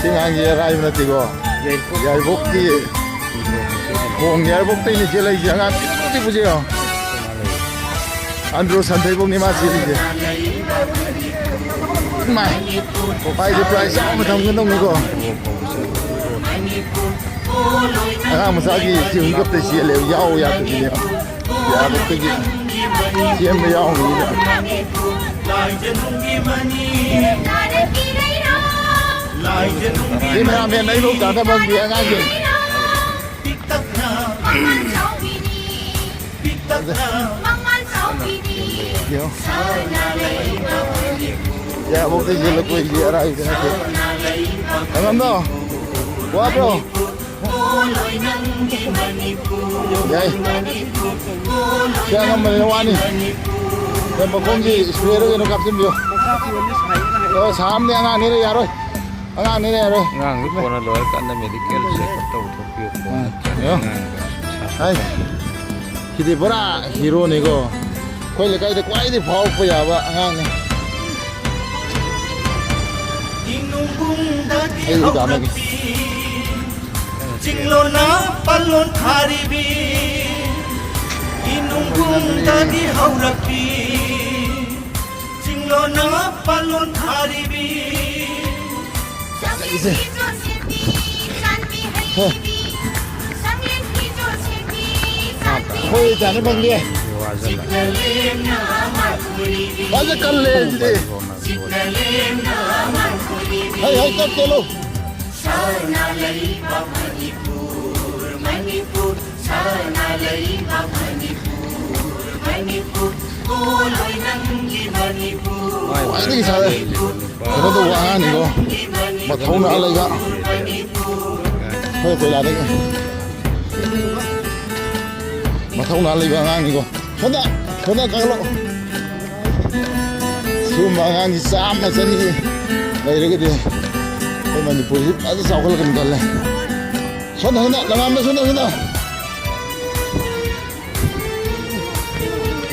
tinganggi rai menatigo yai bukti bong yai bukti ini jelai jangan itu pujiyo Andrew santai bong ni masih ini mai pai di price sama thằng cái nông ko masagi jiung gap te sia le yao ya tu ni ya bukti ji siam me yao ni Đi mà miền đấy lúc cả các bông địa ngay gì ya bông cái gì là quỷ gì ở đây thằng em đâu quá bro vậy xem ngắm mình qua đi em bảo không gì spray đó nó gặp thêm nhiều rồi sáng đi ăn này rồi anh này rồi ngang lúc còn rồi cái này medical check tàu thuộc nhớ hay khi đi bora hero này cô quay lại cái quay thì phao bây giờ vợ ngang này cái gì cả này Jinglon na palon tharibi inunggung tadi haurapi Jinglon na palon tharibi thôi chả nó bằng đi bao giờ cần lên gì hay hay cấp cho luôn Sana lai ba Manipur Manipur sana lai ba Manipur Manipur Oloy nang gi Manipur Wah ini sao đây nó đâu qua này cô mà thấu nữa lấy cả thôi phải là đấy mà thấu nữa lấy vào ngang này cô thôi đã các lộ xuống vào ngang thì xa mà chân đi đây đấy cái gì thôi mà Manipur aja sao kalau kental lah sana lang sana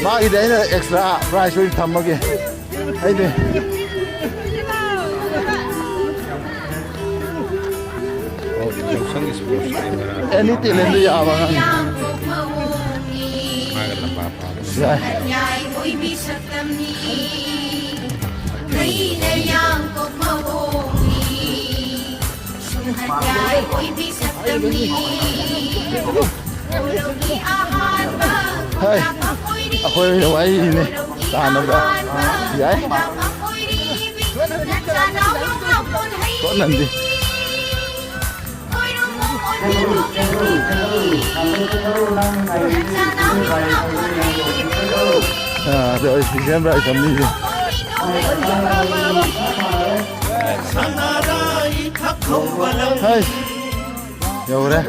ma ide na extra price will tham age ai de anything lendu ya ba Nhai ôi bi sắc tâm ni, đây là yang cột màu hồng ni, sung hạt nhai ôi bi sắc tâm ni, ôi đi ahan ba, hey ako'y naway ini sana ba yai ko nandi rồi thì xem lại tầm đi hey nhiều đấy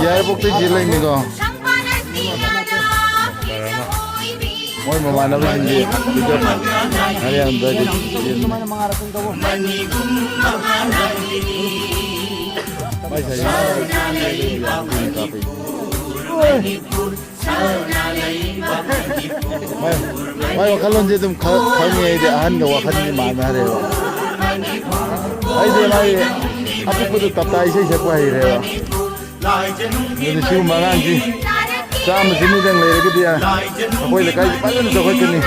ya bukti jilai ni ko Moy mama na ba hindi dito hari ang body May may wakalon dito kami ay daan na wakan ni mama rewa ay di may apo ko to tatay sa kwa rewa ni siu mangan ji sama sini dang lere ke dia ako'y lakay paano to ko kini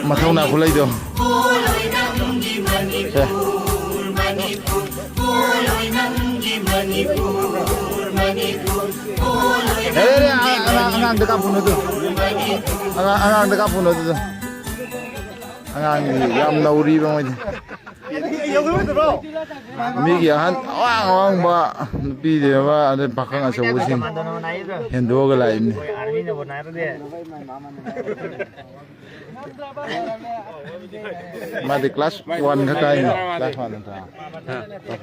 mathau na khulai do angang dekat puno tu angang dekat puno tu angang yam nauri bang mai mi gi han awang ba pi de ba ade pakang asa busin hendo ga lai ni ma de class 1 ka kai ni class 1 ta class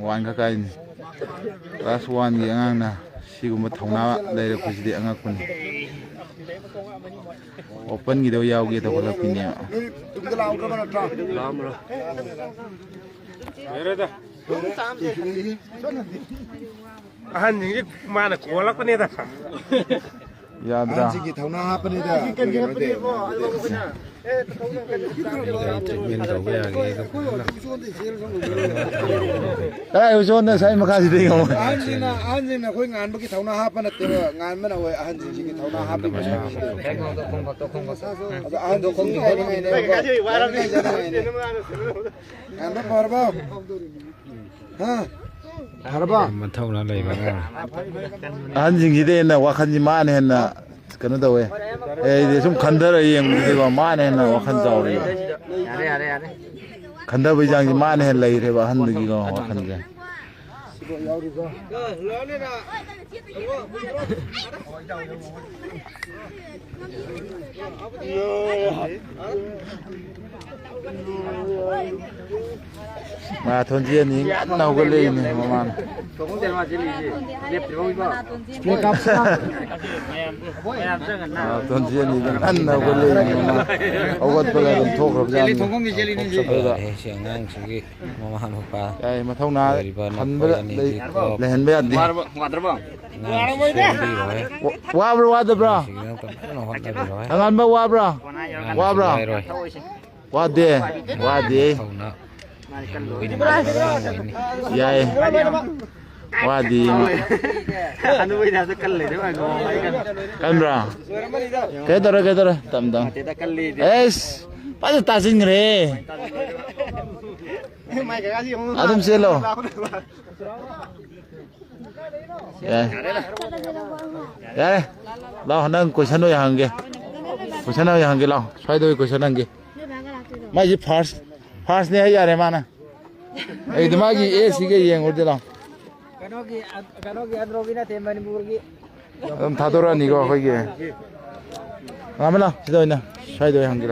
1 ka kai ni class 1ꯒꯤ ꯑꯉꯥꯡꯅ ꯁꯤꯒꯨꯝꯕ ꯊꯧꯅꯥ ꯂꯩꯔꯛꯄꯁꯤꯗꯤ ꯑꯉꯛꯄꯅꯤ ꯑꯣꯄꯟꯒꯤꯗꯣ ꯌꯥꯎꯒꯦ ꯇꯧꯈꯠꯂꯛꯄꯤꯅꯦꯕ ꯑꯍꯟꯁꯤꯡꯁꯤ ꯃꯥꯅ ꯀꯣꯜꯂꯛꯄꯅꯦꯗ ꯌꯥꯗ꯭ꯔꯥ ꯊꯧꯅꯥ ꯍꯥꯞꯄꯅꯤꯗ treatment ꯇꯧꯕ ꯌꯥꯒꯦ ꯀꯗꯥꯏ ꯎꯁꯣꯟꯅ ꯁꯥꯏ ꯃꯈꯥꯁꯤꯗ ꯌꯦꯡꯉꯣ ꯑꯍꯟꯁꯤꯡꯅ ꯑꯩꯈꯣꯏ ꯉꯥꯟꯕꯒꯤ ꯊꯧꯅꯥ ꯍꯥꯞꯄ ꯅꯠꯇꯦꯕ ꯉꯥꯟꯕꯅ ꯑꯣꯏ ꯑꯍꯟꯁꯤꯡꯒꯤ ꯊꯧꯅꯥ ꯍꯥꯞꯄ ꯉꯥꯟꯕ ꯐꯔꯕꯣ ꯐꯔꯕꯣ ꯃꯊꯧꯅꯥ ꯂꯩꯕ ꯑꯉꯥꯡ ꯑꯍꯟꯁꯤꯡꯁꯤꯗ ꯍꯦꯟꯅ ꯋꯥꯈꯜꯁꯤ ꯃꯥꯅ ꯍꯦꯟꯅ ꯀꯩꯅꯣ ꯇꯧꯋꯦ ꯑꯩꯗꯤ ꯁꯨꯝ ꯈꯟꯊꯔ ꯌꯦꯡꯕꯗꯤꯀꯣ ꯃꯥꯅ ꯍꯦꯟꯅ ꯋꯥꯈꯜ ꯆꯥꯎꯔꯦꯕ ꯈꯟꯊꯕꯒꯤ ꯆꯥꯡꯁꯤ ꯃꯥꯅ ꯍꯦꯟꯅ ꯂꯩꯔꯦꯕ ꯑꯍꯟꯗꯒꯤꯀꯣ ꯋꯥꯈꯜꯁꯦ ꯃꯥꯔꯥꯊꯣꯟ ꯆꯦꯟꯅꯤ ꯉꯟꯅ ꯍꯧꯒꯠꯂꯛꯏꯅꯦ ꯃꯃꯥꯅ ꯃꯥꯔꯥꯊꯣꯟ ꯆꯦꯟꯅꯤꯗ ꯉꯟꯅ ꯍꯧꯒꯠꯂꯛꯏꯅꯦ ꯃꯃꯥ ꯍꯧꯒꯠꯄꯒ ꯑꯗꯨꯝ ꯊꯣꯛꯈ꯭ꯔꯕꯖꯥꯠꯅꯤ ꯁꯤ ꯑꯉꯥꯡꯁꯤꯒꯤ ꯃꯃꯥ ꯃꯄꯥ ꯌꯥꯏ ꯃꯊꯧꯅꯥ ꯈꯟꯕꯗ ꯂꯩꯍꯟꯕ ꯌꯥꯗꯦ ꯋꯥꯕ꯭ꯔꯥ ꯋꯥꯗꯕ꯭ꯔꯥ ꯑꯉꯥꯟꯕ ꯋꯥꯕ꯭ꯔꯥ ꯋꯥꯕ꯭ꯔꯥ ꯋꯥꯗꯦ ꯋꯥꯗꯦ ꯌꯥꯏ ꯋꯥꯗꯤ ꯀꯟꯕ꯭ꯔꯥ ꯀꯩꯗꯧꯔꯦ ꯇꯝ ꯑꯦꯁ ꯐꯖꯅ ꯇꯥꯁꯤꯟꯈ꯭ꯔꯦ ꯑꯗꯨꯝ ꯆꯦꯜꯂꯣ ꯌꯥꯔꯦ ꯂꯥꯛꯑꯣ ꯅꯪ ꯀꯣꯏꯁꯟ ꯑꯣꯏ ꯍꯪꯒꯦ ꯂꯥꯛꯑꯣ ꯁ꯭ꯋꯥꯏꯗ ꯑꯣꯏ ꯀꯣꯏꯁꯟ ꯍꯪꯒꯦ ꯃꯥꯏꯁꯤ ꯐꯥꯔꯁꯅꯦ ꯍꯥꯏ ꯌꯥꯔꯦ ꯃꯥꯅ ꯑꯩꯗꯤ ꯃꯥꯒꯤ ꯑꯦꯁꯤꯒ ꯌꯦꯡꯉꯨꯔꯗꯤ ꯂꯥꯛꯑꯣ ꯀꯩꯅꯣꯒꯤ ꯑꯟꯗ꯭ꯔꯣꯒꯤ ꯅꯠꯇꯦ ꯃꯅꯤꯄꯨꯔꯒꯤ ꯑꯗꯨꯝ ꯊꯥꯗꯣꯔꯛꯑꯅꯤꯀꯣ ꯑꯩꯈꯣꯏꯒꯤ ꯉꯥꯃ ꯂꯥꯛꯑꯣ ꯁꯤꯗ ꯑꯣꯏꯅ ꯁ꯭ꯋꯥꯏꯗ ꯑꯣꯏꯅ ꯍꯪꯒꯦ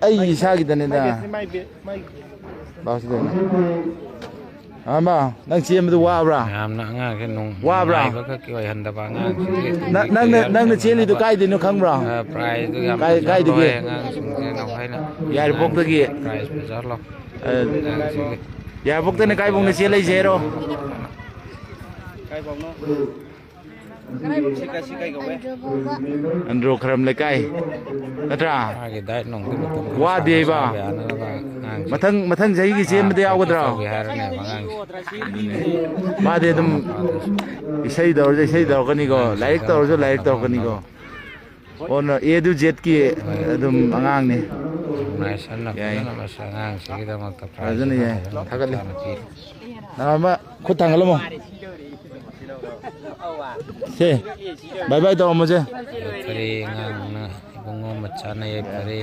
ꯑꯩ ꯏꯁꯥꯒꯤꯗꯅꯤꯗ ꯂꯥꯛꯑꯣ ꯁꯤꯗ ꯑꯣꯏꯅ ꯑꯃ ꯅꯪ ꯆꯦꯟꯕꯗꯨ ꯋꯥꯕ꯭ꯔꯥ ꯌꯥꯝꯅ ꯑꯉꯥꯡꯁꯦ ꯋꯥꯕ꯭ꯔꯥ ꯈꯛꯀꯤ ꯑꯣꯏꯍꯟꯗꯕ ꯑꯉꯥꯡꯁꯤꯡ ꯅꯪꯅ ꯆꯦꯜꯂꯤꯗꯨ ꯀꯥꯏꯗꯩꯅꯣ ꯈꯪꯕ꯭ꯔꯥ ꯄ꯭ꯔꯥꯏꯖꯗꯨ ꯌꯥꯝ ꯀꯥꯏꯗꯒꯤ ꯑꯉꯥꯡꯁꯤꯡꯁꯦ ꯅꯈꯣꯏꯅ ꯌꯥꯏꯔꯤꯄꯣꯛꯇꯒꯤ ꯄ꯭ꯔꯥꯏꯖ ꯐꯖꯍꯜꯂꯣ ꯌꯥꯏꯔꯤꯄꯣꯛꯇꯅ ꯀꯥꯏꯕꯧꯅ ꯆꯦꯜꯂꯛꯏꯁꯦ ꯍꯥꯏꯔꯣ ꯑꯟꯗ꯭ꯔꯣ ꯈꯔꯝ ꯂꯩꯀꯥꯏ ꯅꯠꯇ꯭ꯔꯥ ꯋꯥꯗꯦꯕ ꯃꯊꯪ ꯆꯍꯤꯒꯤ ꯆꯦꯟꯕꯗ ꯌꯥꯎꯒꯗ꯭ꯔꯥ ꯃꯥꯗꯤ ꯑꯗꯨꯝ ꯏꯁꯩ ꯇꯧꯔꯁꯨ ꯏꯁꯩ ꯇꯧꯔꯛꯀꯅꯤꯀꯣ ꯂꯥꯏꯔꯤꯛ ꯇꯧꯔꯁꯨ ꯂꯥꯏꯔꯤꯛ ꯇꯧꯔꯛꯀꯅꯤꯀோ ꯑꯣꯅ ꯑꯦ ꯇꯨ ꯖꯦꯠꯀꯤ ꯑꯗꯨꯝ ꯑꯉꯥꯡꯅꯤ ꯐꯖꯅ ꯌꯥꯏ ꯊꯥꯒꯠꯂꯤ ꯅꯪ ꯈꯨꯠ ꯊꯥꯡꯒꯠꯂꯝꯃꯣ ꯁꯦ ꯕꯥꯏ ꯕꯥꯏ ꯇꯧꯔꯝꯃꯣꯁꯦ ꯐꯔꯦ ꯑꯉꯥꯡꯅ ꯏꯕꯨꯡꯉꯣ ꯃꯆꯥꯅ ꯌꯥꯏꯐꯔꯦ